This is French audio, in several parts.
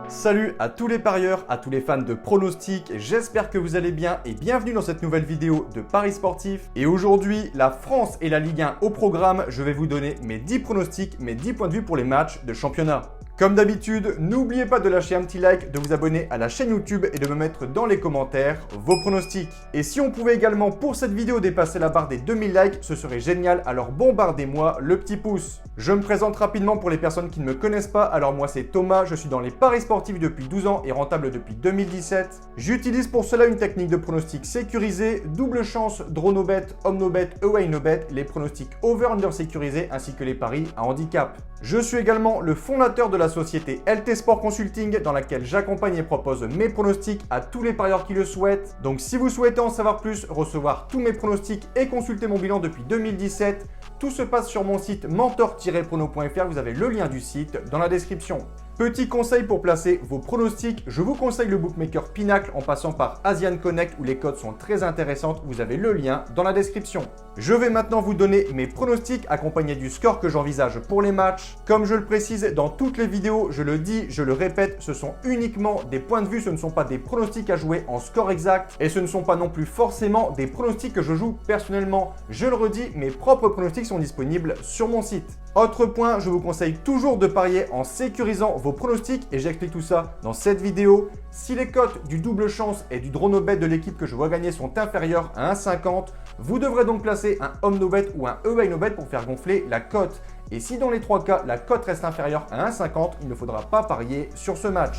Salut à tous les parieurs, à tous les fans de pronostics, j'espère que vous allez bien et bienvenue dans cette nouvelle vidéo de Paris Sportif. Et aujourd'hui, la France et la Ligue 1 au programme, je vais vous donner mes 10 pronostics, mes 10 points de vue pour les matchs de championnat. Comme d'habitude, n'oubliez pas de lâcher un petit like, de vous abonner à la chaîne YouTube et de me mettre dans les commentaires vos pronostics. Et si on pouvait également pour cette vidéo dépasser la barre des 2000 likes, ce serait génial, alors bombardez-moi le petit pouce. Je me présente rapidement pour les personnes qui ne me connaissent pas, alors moi c'est Thomas, je suis dans les paris sportifs depuis 12 ans et rentable depuis 2017. J'utilise pour cela une technique de pronostic sécurisé, double chance, draw no bet, home no bet, away no bet, les pronostics over-under sécurisés ainsi que les paris à handicap. Je suis également le fondateur de la société LT Sport Consulting dans laquelle j'accompagne et propose mes pronostics à tous les parieurs qui le souhaitent. Donc si vous souhaitez en savoir plus, recevoir tous mes pronostics et consulter mon bilan depuis 2017, tout se passe sur mon site mentor-prono.fr, vous avez le lien du site dans la description. Petit conseil pour placer vos pronostics, je vous conseille le bookmaker Pinacle en passant par Asian Connect où les codes sont très intéressantes, vous avez le lien dans la description. Je vais maintenant vous donner mes pronostics accompagnés du score que j'envisage pour les matchs. Comme je le précise dans toutes les vidéos, je le dis, je le répète, ce sont uniquement des points de vue, ce ne sont pas des pronostics à jouer en score exact et ce ne sont pas non plus forcément des pronostics que je joue personnellement. Je le redis, mes propres pronostics sont disponibles sur mon site. Autre point, je vous conseille toujours de parier en sécurisant vos pronostics et j'explique tout ça dans cette vidéo. Si les cotes du double chance et du draw no bet de l'équipe que je vois gagner sont inférieures à 1,50, vous devrez donc placer un home no bet ou un away no bet pour faire gonfler la cote. Et si dans les trois cas, la cote reste inférieure à 1,50, il ne faudra pas parier sur ce match.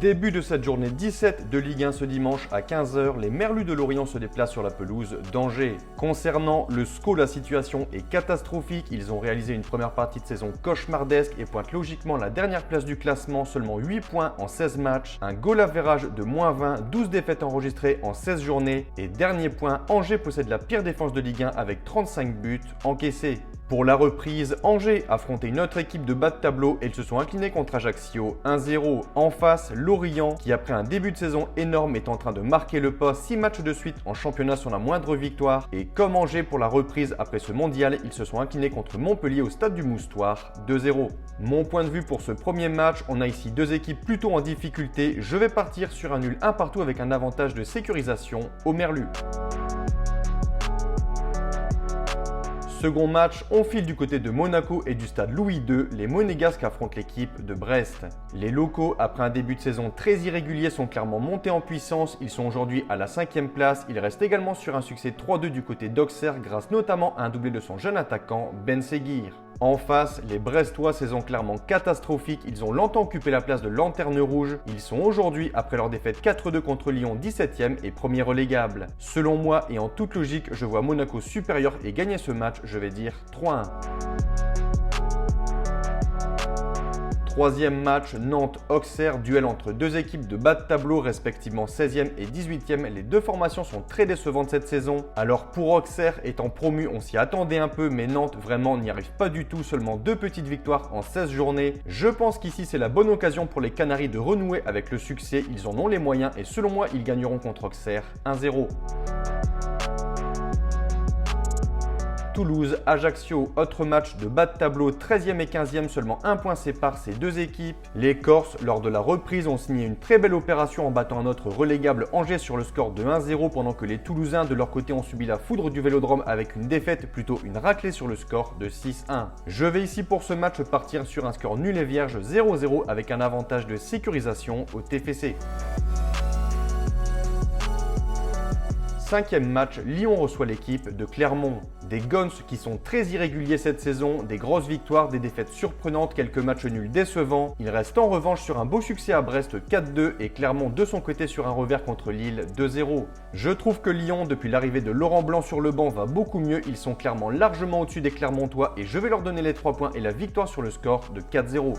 Début de cette journée 17 de Ligue 1 ce dimanche à 15 h, les Merlus de Lorient se déplacent sur la pelouse d'Angers. Concernant le SCO, la situation est catastrophique. Ils ont réalisé une première partie de saison cauchemardesque et pointent logiquement la dernière place du classement, seulement 8 points en 16 matchs, un goal average de -20, 12 défaites enregistrées en 16 journées et dernier point, Angers possède la pire défense de Ligue 1 avec 35 buts encaissés. Pour la reprise, Angers affrontait une autre équipe de bas de tableau et ils se sont inclinés contre Ajaccio 1-0. En face, Lorient, qui après un début de saison énorme est en train de marquer le pas, 6 matchs de suite en championnat sans la moindre victoire. Et comme Angers pour la reprise après ce mondial, ils se sont inclinés contre Montpellier au stade du Moustoir 2-0. Mon point de vue pour ce premier match, on a ici deux équipes plutôt en difficulté. Je vais partir sur un nul 1 partout avec un avantage de sécurisation au Merlus. Second match, on file du côté de Monaco et du stade Louis II, les Monégasques affrontent l'équipe de Brest. Les locaux, après un début de saison très irrégulier, sont clairement montés en puissance. Ils sont aujourd'hui à la 5e place. Ils restent également sur un succès 3-2 du côté d'Auxerre grâce notamment à un doublé de son jeune attaquant Ben Seguir. En face, les Brestois, saison clairement catastrophique, ils ont longtemps occupé la place de lanterne rouge. Ils sont aujourd'hui, après leur défaite 4-2 contre Lyon, 17e et premier relégable. Selon moi et en toute logique, je vois Monaco supérieur et gagner ce match, je vais dire 3-1. Troisième match, Nantes-Auxerre, duel entre deux équipes de bas de tableau, respectivement 16e et 18e. Les deux formations sont très décevantes cette saison. Alors pour Auxerre, étant promu, on s'y attendait un peu, mais Nantes vraiment n'y arrive pas du tout. Seulement 2 petites victoires en 16 journées. Je pense qu'ici c'est la bonne occasion pour les Canaries de renouer avec le succès. Ils en ont les moyens et selon moi, ils gagneront contre Auxerre 1-0. Toulouse, Ajaccio, autre match de bas de tableau, 13e et 15e, seulement 1 point sépare ces deux équipes. Les Corses, lors de la reprise, ont signé une très belle opération en battant un autre relégable Angers sur le score de 1-0 pendant que les Toulousains de leur côté ont subi la foudre du Vélodrome avec une défaite, plutôt une raclée sur le score de 6-1. Je vais ici pour ce match partir sur un score nul et vierge 0-0 avec un avantage de sécurisation au TFC. Cinquième match, Lyon reçoit l'équipe de Clermont. Des Guns qui sont très irréguliers cette saison, des grosses victoires, des défaites surprenantes, quelques matchs nuls décevants. Il reste en revanche sur un beau succès à Brest 4-2 et Clermont de son côté sur un revers contre Lille 2-0. Je trouve que Lyon, depuis l'arrivée de Laurent Blanc sur le banc, va beaucoup mieux. Ils sont clairement largement au-dessus des Clermontois et je vais leur donner les 3 points et la victoire sur le score de 4-0.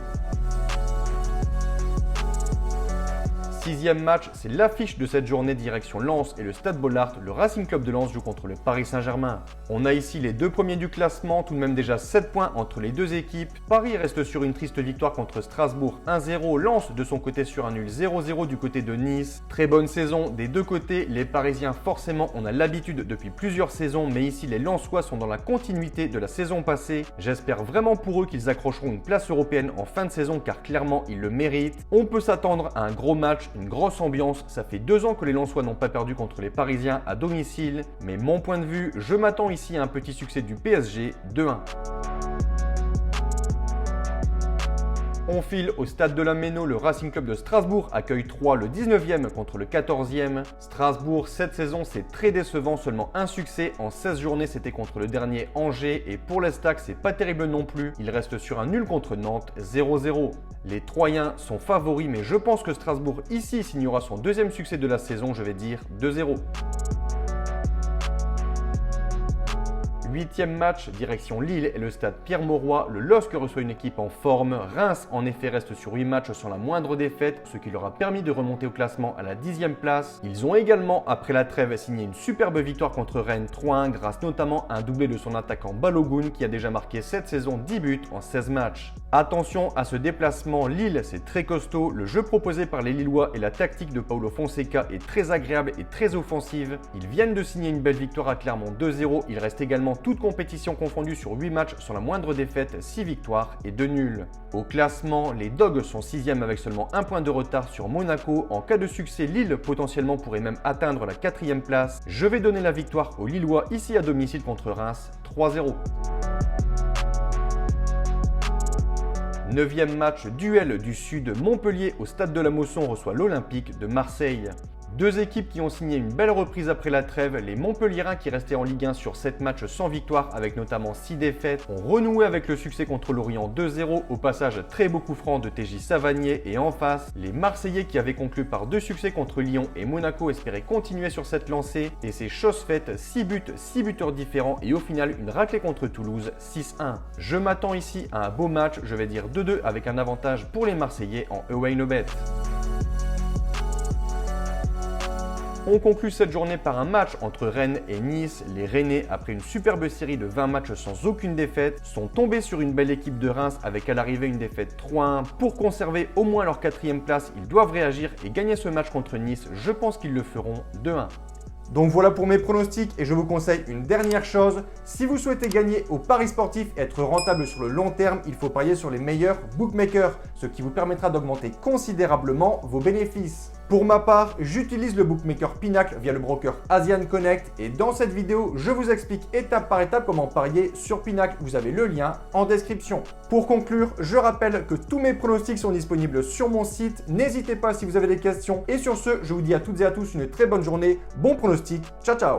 Sixième match, c'est l'affiche de cette journée direction Lens et le Stade Bollaert. Le Racing Club de Lens joue contre le Paris Saint-Germain. On a ici les deux premiers du classement, tout de même déjà 7 points entre les deux équipes. Paris reste sur une triste victoire contre Strasbourg 1-0. Lens de son côté sur un nul 0-0 du côté de Nice. Très bonne saison des deux côtés. Les Parisiens, forcément, on a l'habitude depuis plusieurs saisons, mais ici les Lensois sont dans la continuité de la saison passée. J'espère vraiment pour eux qu'ils accrocheront une place européenne en fin de saison car clairement ils le méritent. On peut s'attendre à un gros match, une grosse ambiance. Ça fait 2 ans que les Lensois n'ont pas perdu contre les Parisiens à domicile. Mais mon point de vue, je m'attends ici à un petit succès du PSG 2-1. On file au stade de la Méno, le Racing Club de Strasbourg accueille 3 le 19e contre le 14e. Strasbourg, cette saison, c'est très décevant, seulement un succès. En 16 journées, c'était contre le dernier Angers. Et pour les Stacks, c'est pas terrible non plus. Il reste sur un nul contre Nantes, 0-0. Les Troyens sont favoris, mais je pense que Strasbourg, ici, signera son deuxième succès de la saison, je vais dire 2-0. 8e match, direction Lille et le stade Pierre-Mauroy. Le LOSC reçoit une équipe en forme. Reims, en effet, reste sur 8 matchs sans la moindre défaite, ce qui leur a permis de remonter au classement à la 10e place. Ils ont également, après la trêve, signé une superbe victoire contre Rennes 3-1, grâce notamment à un doublé de son attaquant Balogun qui a déjà marqué cette saison 10 buts en 16 matchs. Attention à ce déplacement, Lille, c'est très costaud. Le jeu proposé par les Lillois et la tactique de Paulo Fonseca est très agréable et très offensive. Ils viennent de signer une belle victoire à Clermont 2-0. Il reste également toute compétition confondue sur 8 matchs sans la moindre défaite, 6 victoires et 2 nuls. Au classement, les Dogs sont 6e avec seulement 1 point de retard sur Monaco. En cas de succès, Lille potentiellement pourrait même atteindre la 4e place. Je vais donner la victoire aux Lillois ici à domicile contre Reims, 3-0. 9e match, duel du Sud, Montpellier au stade de la Mosson reçoit l'Olympique de Marseille. Deux équipes qui ont signé une belle reprise après la trêve. Les Montpelliérains qui restaient en Ligue 1 sur 7 matchs sans victoire avec notamment 6 défaites ont renoué avec le succès contre l'Orient 2-0. Au passage très beau coup franc de TJ Savanier et en face, les Marseillais qui avaient conclu par 2 succès contre Lyon et Monaco espéraient continuer sur cette lancée et c'est chose faite, 6 buts, 6 buteurs différents et au final une raclée contre Toulouse 6-1. Je m'attends ici à un beau match, je vais dire 2-2 avec un avantage pour les Marseillais en away no bet. On conclut cette journée par un match entre Rennes et Nice. Les Rennais, après une superbe série de 20 matchs sans aucune défaite, sont tombés sur une belle équipe de Reims avec à l'arrivée une défaite 3-1. Pour conserver au moins leur 4e place, ils doivent réagir et gagner ce match contre Nice. Je pense qu'ils le feront 2-1. Donc voilà pour mes pronostics et je vous conseille une dernière chose. Si vous souhaitez gagner au paris sportif et être rentable sur le long terme, il faut parier sur les meilleurs bookmakers, ce qui vous permettra d'augmenter considérablement vos bénéfices. Pour ma part, j'utilise le bookmaker Pinacle via le broker Asian Connect et dans cette vidéo, je vous explique étape par étape comment parier sur Pinacle. Vous avez le lien en description. Pour conclure, je rappelle que tous mes pronostics sont disponibles sur mon site. N'hésitez pas si vous avez des questions et sur ce, je vous dis à toutes et à tous une très bonne journée. Bon pronostic, ciao ciao!